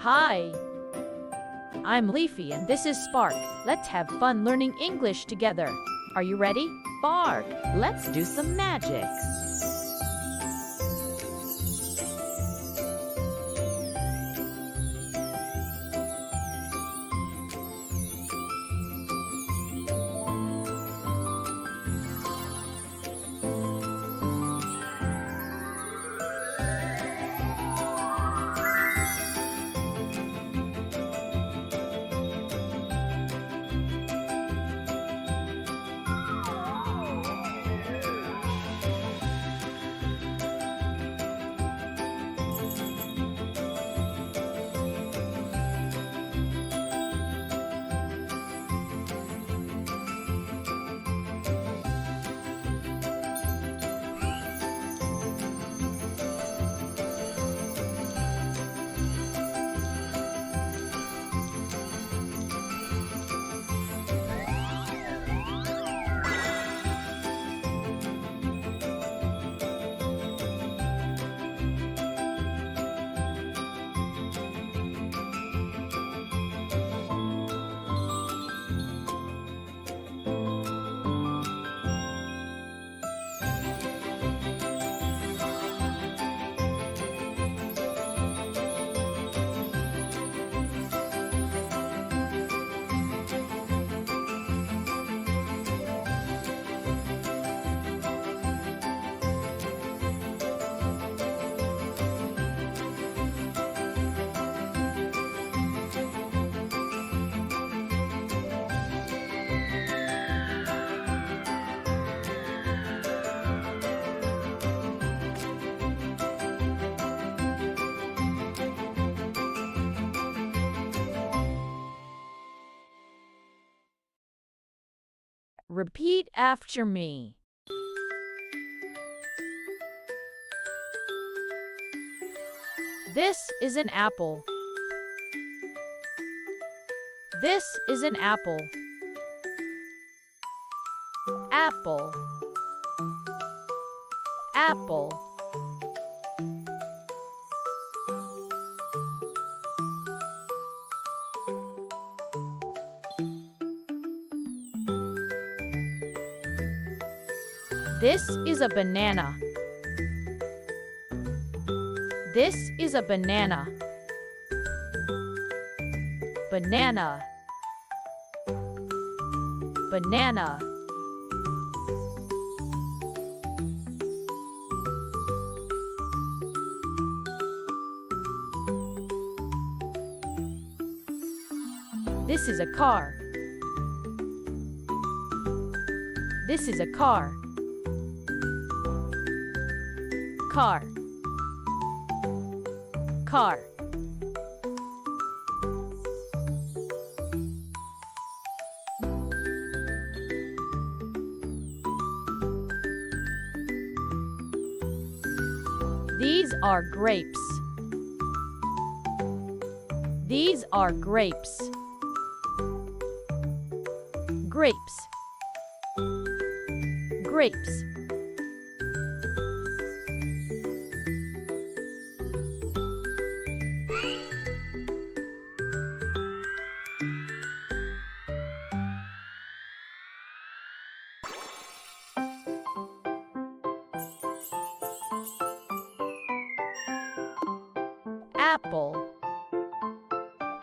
Hi, I'm Leafy and this is Spark. Let's have fun learning English together. Are you ready? Spark, let's do some magic. Repeat after me. This is an apple. This is an apple. Apple. Apple. This is a banana. This is a banana. Banana. Banana. This is a car. This is a car. Car. Car. These are grapes. These are grapes. Grapes. Grapes. Apple.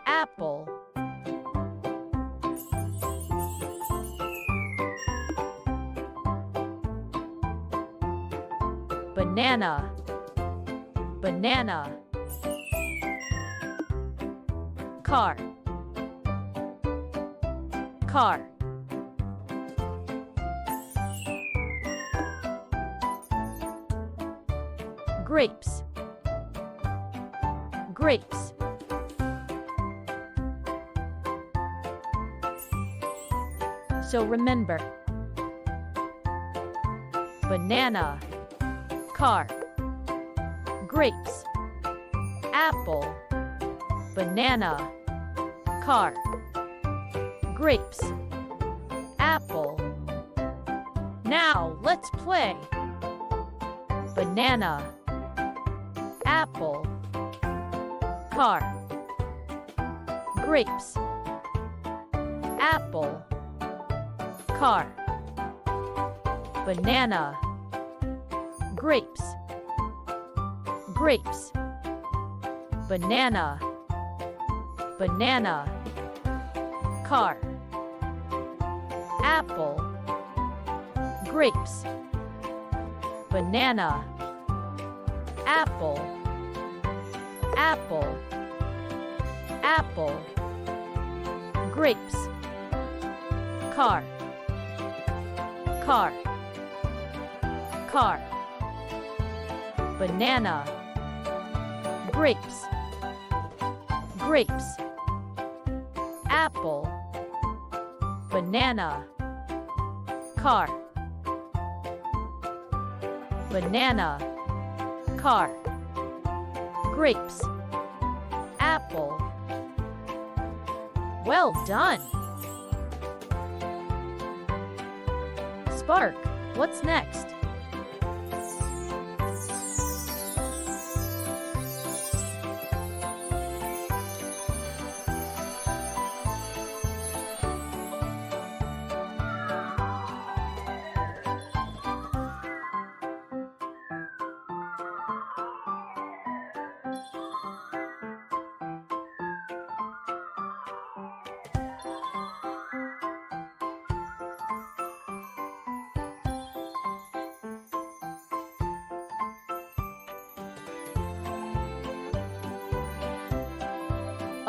Apple. Banana. Banana. Car. Car. Grapes. Grapes. So remember, banana, car, grapes, apple, banana, car, grapes, apple. Now let's play. Banana, apple, car, grapes, apple, car, banana, grapes, grapes, banana, banana, car, apple, grapes, banana, apple, apple, apple, grapes, car, car, car, banana, grapes, grapes, apple, banana, car, banana, car, grapes, apple. Well done! Spark, what's next?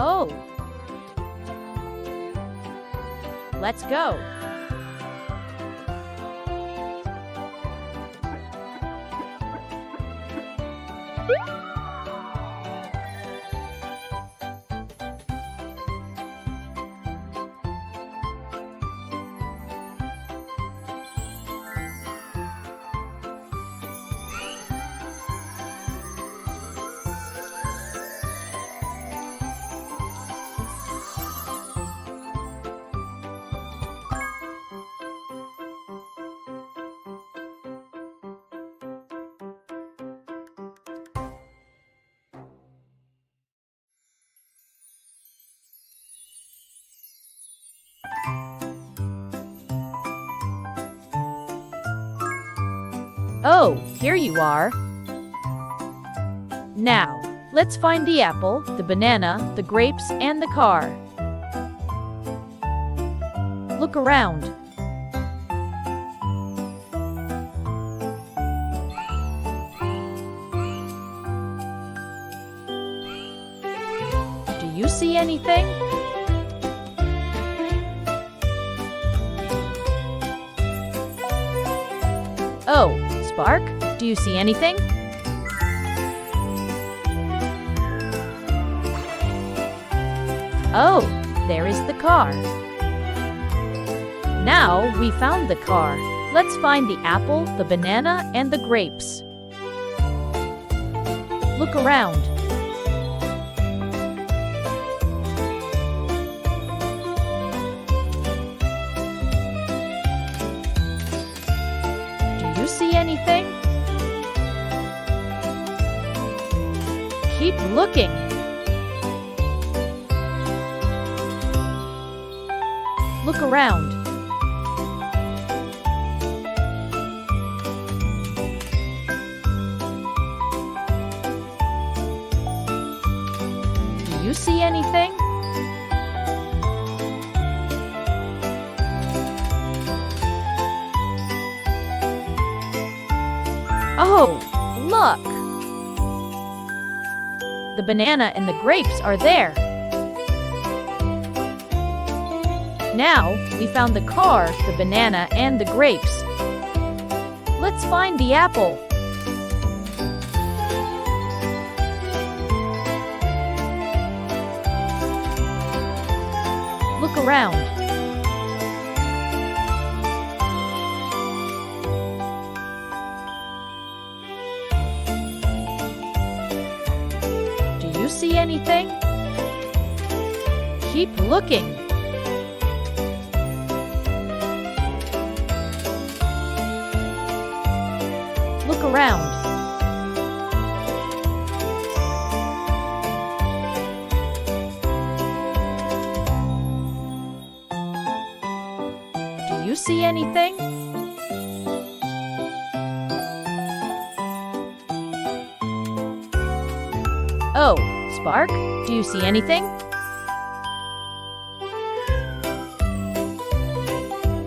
Oh! Let's go! Oh, here you are. Now, let's find the apple, the banana, the grapes, and the car. Look around. Do you see anything? Oh, Spark, do you see anything? Oh, there is the car. Now we found the car. Let's find the apple, the banana, and the grapes. Look around. Do you see anything? Keep looking. Look around. Do you see anything? Oh, look! The banana and the grapes are there. Now, we found the car, the banana, and the grapes. Let's find the apple. Look around. Do you see anything? Keep looking. Look around. see anything? Oh, Spark, do you see anything?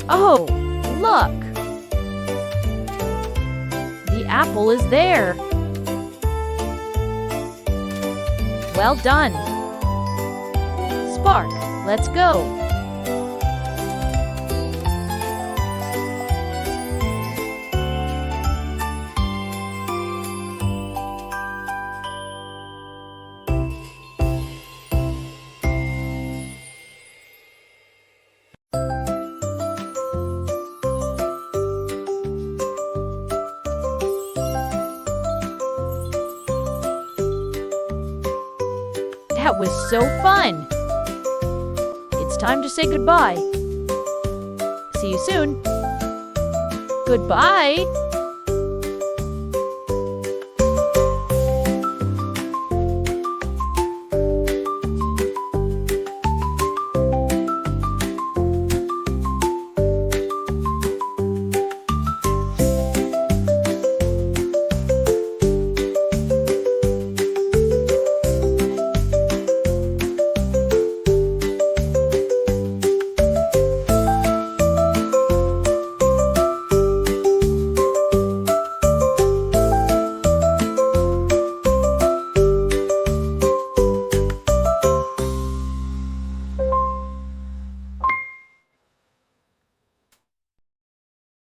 Oh, look! The apple is there. Well done. Spark, let's go. That was so fun! It's time to say goodbye. See you soon. Goodbye!